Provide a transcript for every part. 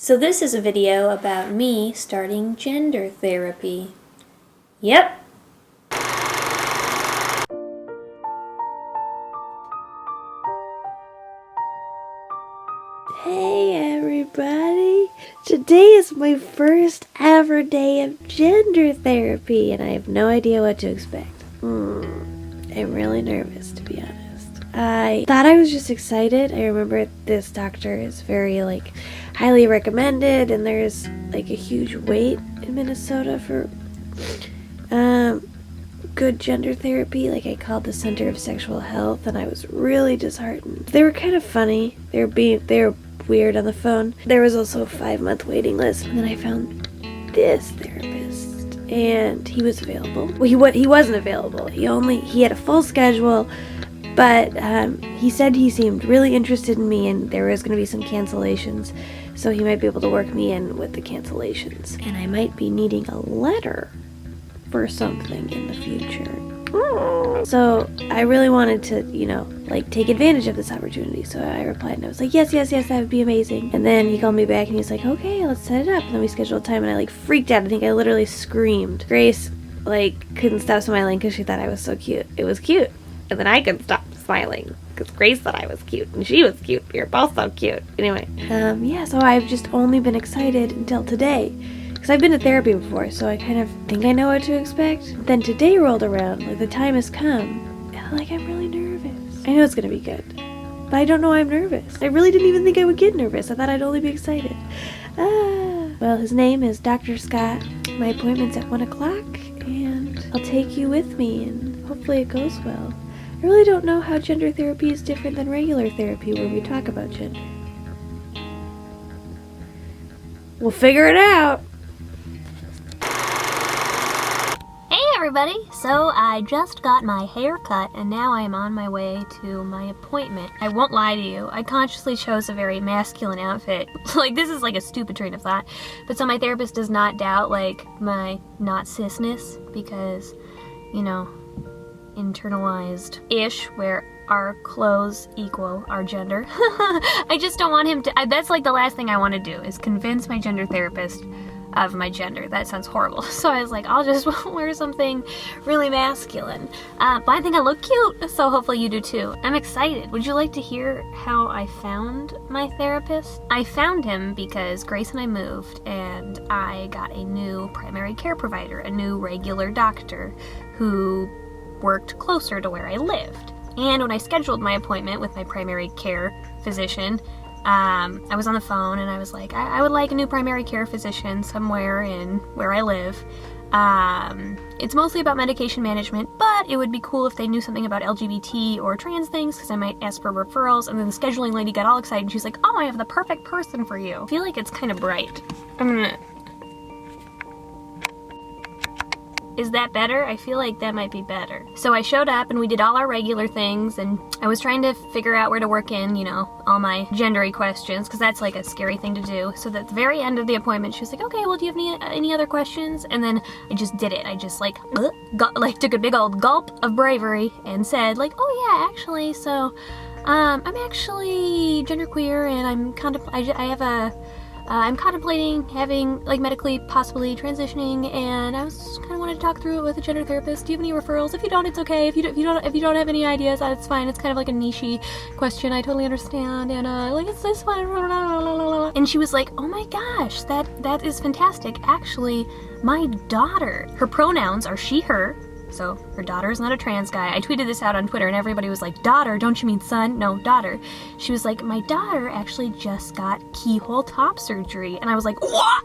So this is a video about me starting gender therapy. Yep. Hey everybody! Today is my first ever day of gender therapy and I have no idea what to expect. I'm really nervous, to be honest. I thought I was just excited. I remember this doctor is very highly recommended and there's a huge wait in Minnesota for good gender therapy. I called the Center of Sexual Health and I was really disheartened. They were kind of funny. They were weird on the phone. There was also a 5-month waiting list, and then I found this therapist and he was available. Well, he wasn't available. He had a full schedule, but he said he seemed really interested in me and there was going to be some cancellations, so he might be able to work me in with the cancellations, and I might be needing a letter for something in the future. So I really wanted to, take advantage of this opportunity. So I replied and I was like, yes, that would be amazing. And then he called me back and he's like, okay, let's set it up. And then we scheduled time and I freaked out. I think I literally screamed. Grace couldn't stop smiling because she thought I was so cute. It was cute. And then I couldn't stop smiling because Grace thought I was cute and she was cute. We were both so cute. Anyway, so I've just only been excited until today. Because I've been to therapy before, so I kind of think I know what to expect. Then today rolled around, the time has come, and I'm really nervous. I know it's gonna be good, but I don't know why I'm nervous. I really didn't even think I would get nervous. I thought I'd only be excited. Well, his name is Dr. Scott. My appointment's at 1 o'clock, and I'll take you with me, and hopefully it goes well. I really don't know how gender therapy is different than regular therapy where we talk about gender. We'll figure it out. Everybody, so I just got my hair cut and now I am on my way to my appointment. I won't lie to you, I consciously chose a very masculine outfit. This is a stupid train of thought, but so my therapist does not doubt my not cisness, because internalized-ish, where our clothes equal our gender. I just don't want him to, that's the last thing I want to do, is convince my gender therapist of my gender. That sounds horrible. So I was like, I'll just wear something really masculine. But I think I look cute, so hopefully you do too. I'm excited. Would you like to hear how I found my therapist? I found him because Grace and I moved and I got a new primary care provider, a new regular doctor who worked closer to where I lived. And when I scheduled my appointment with my primary care physician, I was on the phone and I was like, I would like a new primary care physician somewhere in where I live. It's mostly about medication management, but it would be cool if they knew something about LGBT or trans things, because I might ask for referrals. And then the scheduling lady got all excited and she's like, oh, I have the perfect person for you. I feel like it's kind of bright. Is that better? I feel like that might be better. So I showed up and we did all our regular things, and I was trying to figure out where to work in, all my gendery questions, because that's a scary thing to do. So at the very end of the appointment, she was like, okay, well, do you have any other questions? And then I just did it. I just took a big old gulp of bravery and said oh yeah, actually, so I'm actually genderqueer and I'm contemplating having medically possibly transitioning, and I was just kind of wanted to talk through it with a gender therapist. Do you have any referrals? If you don't, it's okay. If you don't have any ideas, it's fine. It's kind of a niche-y question. I totally understand, and it's fine. And she was like, oh my gosh, that is fantastic. Actually, my daughter, her pronouns are she, her. So her daughter is not a trans guy. I tweeted this out on Twitter and everybody was like, daughter, don't you mean son? No, daughter. She was like, my daughter actually just got keyhole top surgery. And I was like, what?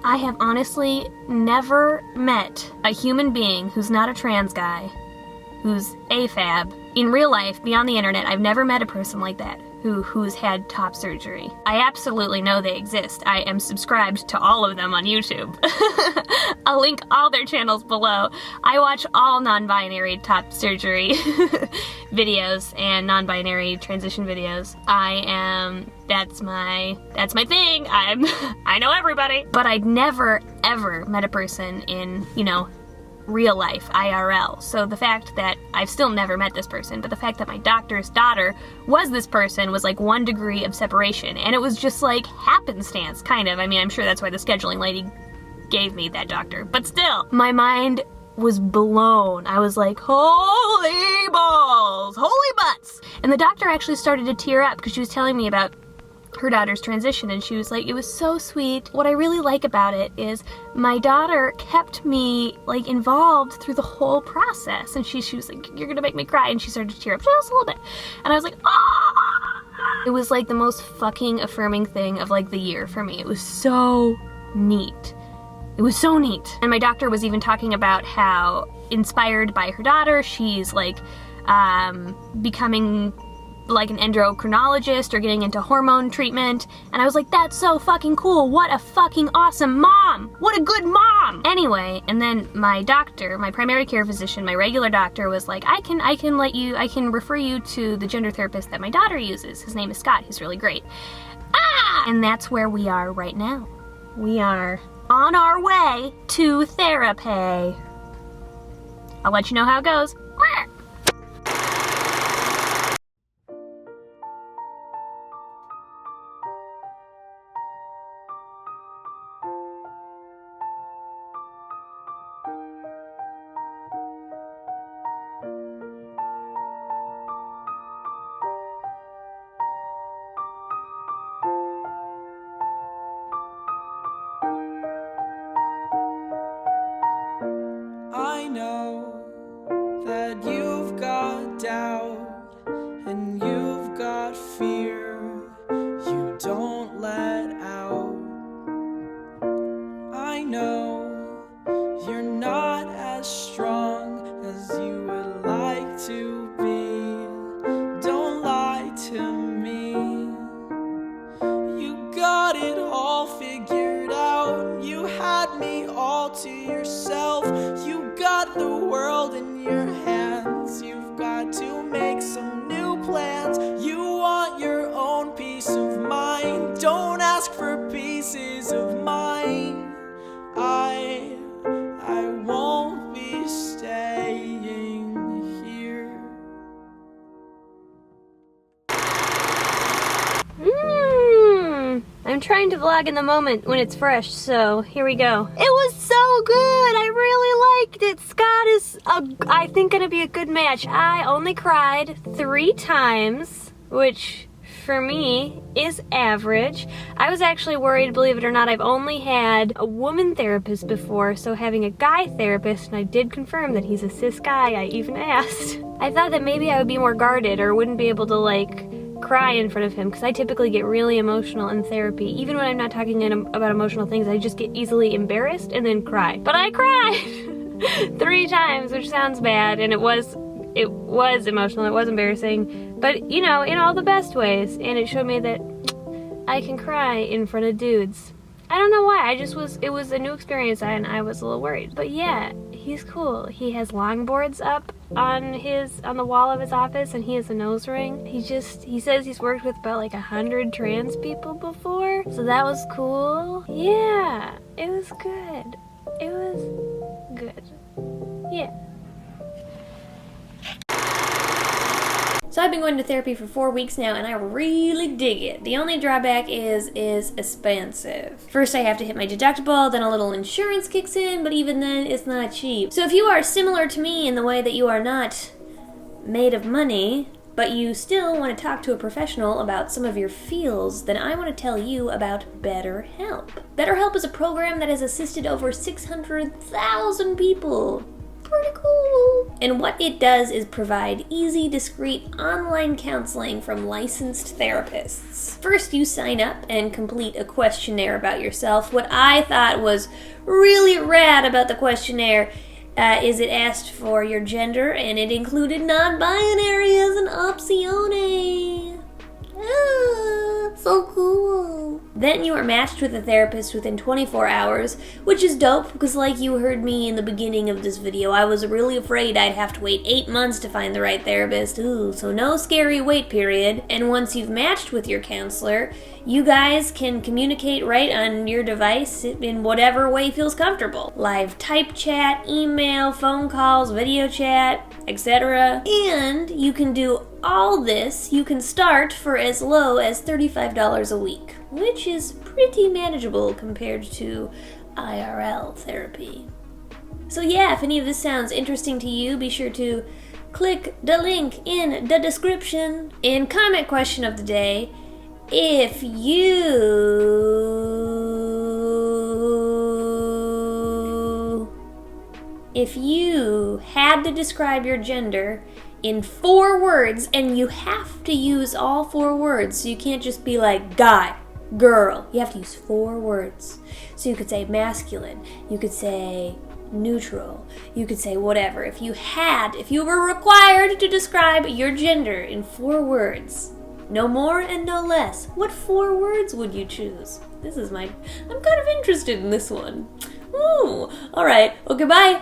I have honestly never met a human being who's not a trans guy, who's AFAB, in real life, beyond the internet. I've never met a person like that who's had top surgery. I absolutely know they exist. I am subscribed to all of them on YouTube. I'll link all their channels below. I watch all non-binary top surgery videos and non-binary transition videos. That's my thing. I know everybody. But I'd never ever met a person in, real life, IRL. So the fact that I've still never met this person, but the fact that my doctor's daughter was this person was like 1 degree of separation. And it was just like happenstance, kind of. I mean, I'm sure that's why the scheduling lady gave me that doctor. But still, my mind was blown. I was like, holy balls, holy butts. And the doctor actually started to tear up because she was telling me about her daughter's transition, and she was like, it was so sweet. What I really like about it is my daughter kept me like involved through the whole process, and she was like, you're gonna make me cry, and she started to tear up just a little bit, and I was like, ah! It was like the most fucking affirming thing of like the year for me. It was so neat. It was so neat. And my doctor was even talking about how, inspired by her daughter, she's like becoming like an endocrinologist or getting into hormone treatment. And I was like, that's so fucking cool. What a fucking awesome mom. What a good mom. Anyway, and then my doctor, my primary care physician, my regular doctor was like, I can refer you to the gender therapist that my daughter uses. His name is Scott. He's really great. And that's where we are right now. We are on our way to therapy. I'll let you know how it goes. I know that you've got doubt and you've got fear you don't let out. I know you're not as strong as you would like to be. Don't lie to me. You got it all figured out. You had me all to yourself. You got the world in your hands. You've got to make some new plans. You want your own peace of mind. Don't ask for pieces of mine. I won't be staying here. I'm trying to vlog in the moment when it's fresh, so here we go. It was so good! I really liked it! Scott is, I think, gonna be a good match. I only cried 3 times, which for me is average. I was actually worried, believe it or not. I've only had a woman therapist before, so having a guy therapist, and I did confirm that he's a cis guy, I even asked. I thought that maybe I would be more guarded or wouldn't be able to like cry in front of him, because I typically get really emotional in therapy. Even when I'm not talking about emotional things, I just get easily embarrassed and then cry. But I cried 3 times, which sounds bad, and it was emotional, it was embarrassing, but you know, in all the best ways, and it showed me that I can cry in front of dudes. I don't know why, it was a new experience and I was a little worried. But yeah, he's cool. He has longboards up on the wall of his office, and he has a nose ring. He says he's worked with about like 100 trans people before, so that was cool. Yeah, it was good. It was good. Yeah. So I've been going to therapy for 4 weeks now, and I really dig it. The only drawback is expensive. First I have to hit my deductible, then a little insurance kicks in, but even then it's not cheap. So if you are similar to me in the way that you are not made of money, but you still want to talk to a professional about some of your feels, then I want to tell you about BetterHelp. BetterHelp is a program that has assisted over 600,000 people. Pretty cool. And what it does is provide easy, discreet online counseling from licensed therapists. First, you sign up and complete a questionnaire about yourself. What I thought was really rad about the questionnaire is it asked for your gender, and it included non-binary as an opzione. So cool. Then you are matched with a therapist within 24 hours, which is dope because like you heard me in the beginning of this video, I was really afraid I'd have to wait 8 months to find the right therapist. Ooh, so no scary wait period. And once you've matched with your counselor, you guys can communicate right on your device in whatever way feels comfortable. Live type chat, email, phone calls, video chat, etc. And you can do all this, you can start for as low as $35 a week, which is pretty manageable compared to IRL therapy. So yeah, if any of this sounds interesting to you, be sure to click the link in the description. And comment question of the day: if you had to describe your gender in 4 words, and you have to use all 4 words, so you can't just be like guy, girl, you have to use 4 words. So you could say masculine, you could say neutral, you could say whatever. If you were required to describe your gender in 4 words, no more and no less, what 4 words would you choose? I'm kind of interested in this one. Ooh, alright, okay, bye.